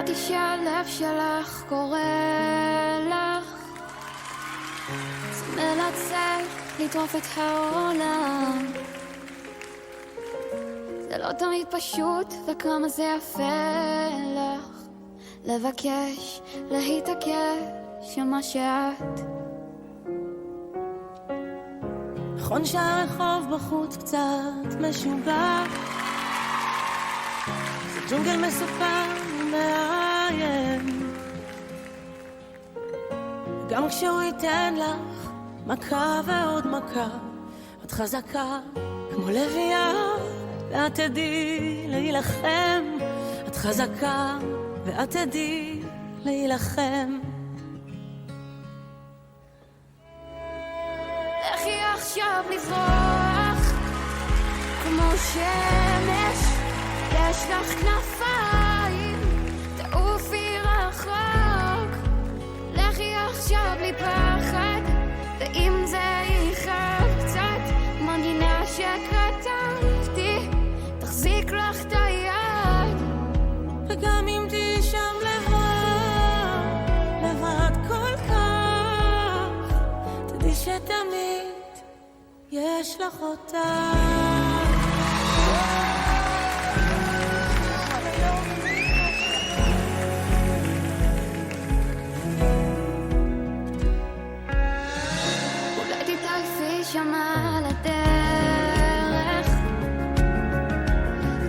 ידעתי שהלב שלך קורא לך, זה מלצאת לטרוף את העולם. זה לא תמיד פשוט, וכמה זה יפה לך לבקש, להתעקש על מה שאת. נכון שהרחוב בחוץ קצת משוגע, זה ג'ונגל מסופר ומאיים, גם כשהוא ייתן לך מכה ועוד מכה, את חזקה כמו לביאה ואת תדעי להילחם. את חזקה ואת תדעי להילחם. לכי עכשיו לזרוח כמו שמש, יש לך כנפיים, תעופי רחוק. לכי עכשיו בלי פחד, ואם זה יכאב קצת, מנגינה שכתבתי תחזיק לך את היד. וגם אם תהי שם לבד, לבד כל כך, תדעי שתמיד יש לך אותה. אולי תתעלפי שם על הדרך,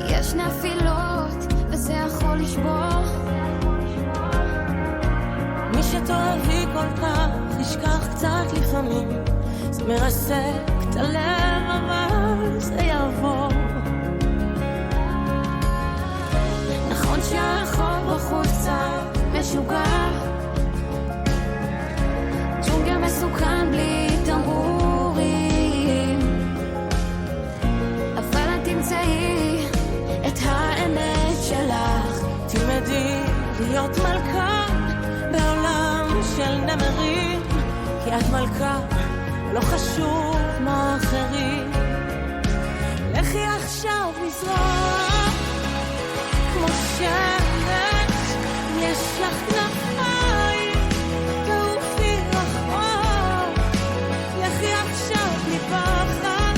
יש נפילות וזה יכול לשבור. מי שתאהבי כל כך ישכח קצת לפעמים, זה מרסק את הלב אבל זה יעבור. נכון שהרחוב בחוץ קצת משוגע, ג'ונגל מסוכן בלי תמרורים, אבל את תמצאי את האמת שלך. תלמדי להיות מלכה בעולם של נמרים, כי את מלכה לא חשוב מה אחרים. לכי עכשיו לזרוח כמו שמש, יש לך כנפיים, תעופי רחוק. לכי עכשיו בלי פחד,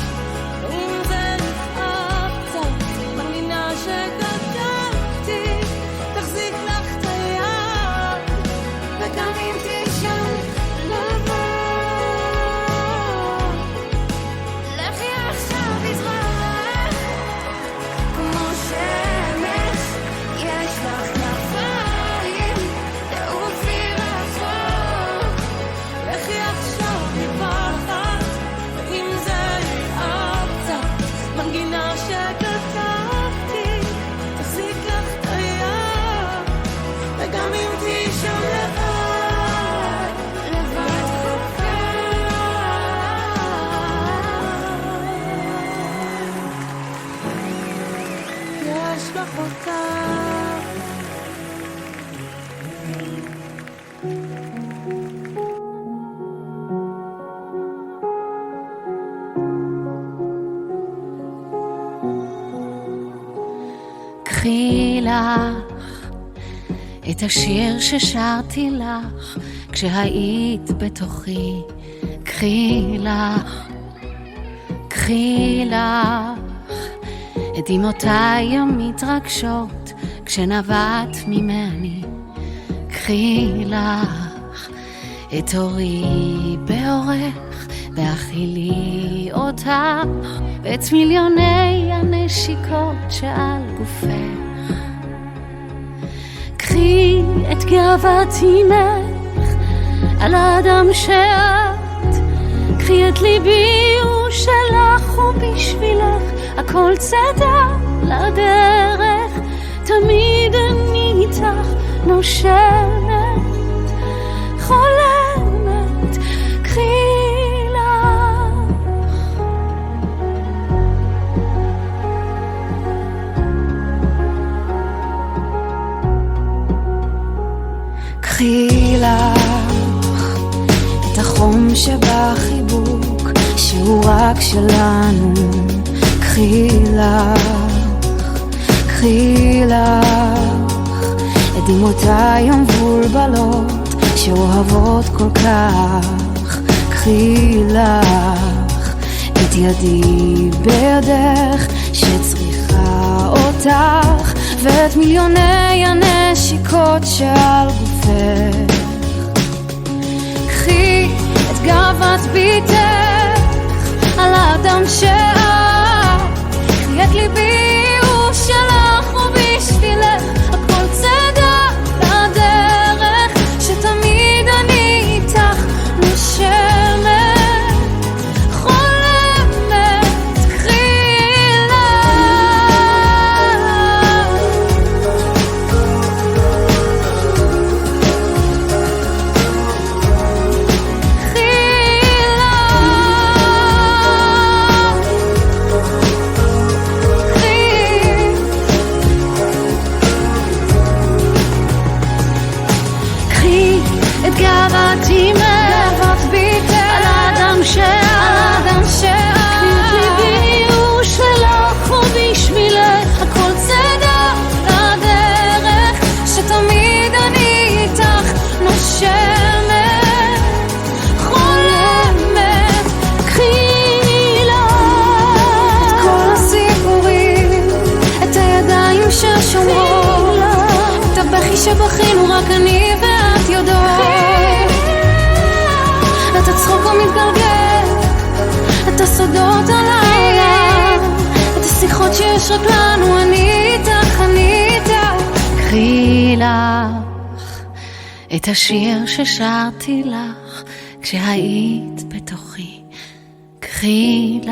ואם זה נכאב קצת, מנגינה שכתבתי תחזיק לך את היד. וגם אם תהי שם לבד, לכי עכשיו לזרוח כמו שמש, יש לך כנפיים, תעופי רחוק. לכי עכשיו בלי פחד, ואם זה יכאב קצת, מנגינה שכתבתי תחזיק לך את היד. וגם אם תהי שם לבד, לבד כל יש לך אותה. קחי לך את השיר ששרתי לך כשהיית בתוכי. קחי לך את דמעותיי המתרגשות כשנבעת ממני. קחי לך את אורי באורך והאכילי אותך, ואת מיליוני הנשיקות שעל גופך. קחי את גאוות אימך על האדם שאת, קחי את ליבי הוא שלך ובשבילך הכל צדה לדרך. תמיד אני איתך נושמת חולמת. קחי קחי לך את החום שבחיבוק שהוא רק שלנו. קחי לך את דמעותיי המבולבלות שאוהבות כל כך. קחי לך את ידי בידך שצריכה אותך, ואת מיליוני הנשיקות שעל גופך. קחי את גאוות ביתך על האדם שאת, קחי את ליבי הוא שלך ובשבילך הכל צדק לדרך, שתמיד אני איתך נושמת חולמת. קחי את גאוות אימך, גאוות ביתך על האדם שאת, ליבי הוא שלך ובשבילך הכל צדק לדרך, שתמיד אני איתך נושמת חולמת. קחי לך את כל הסיפורים, את הידיים ששומרות, את הבכי שבכינו רק אני ואת יודעות, את הצחוק המתגלגל, את הסודות על העולם, את השיחות שיש רק לנו, אני איתך, אני איתך. קחי לך את השיר ששרתי לך כשהיית בתוכי, קחי לך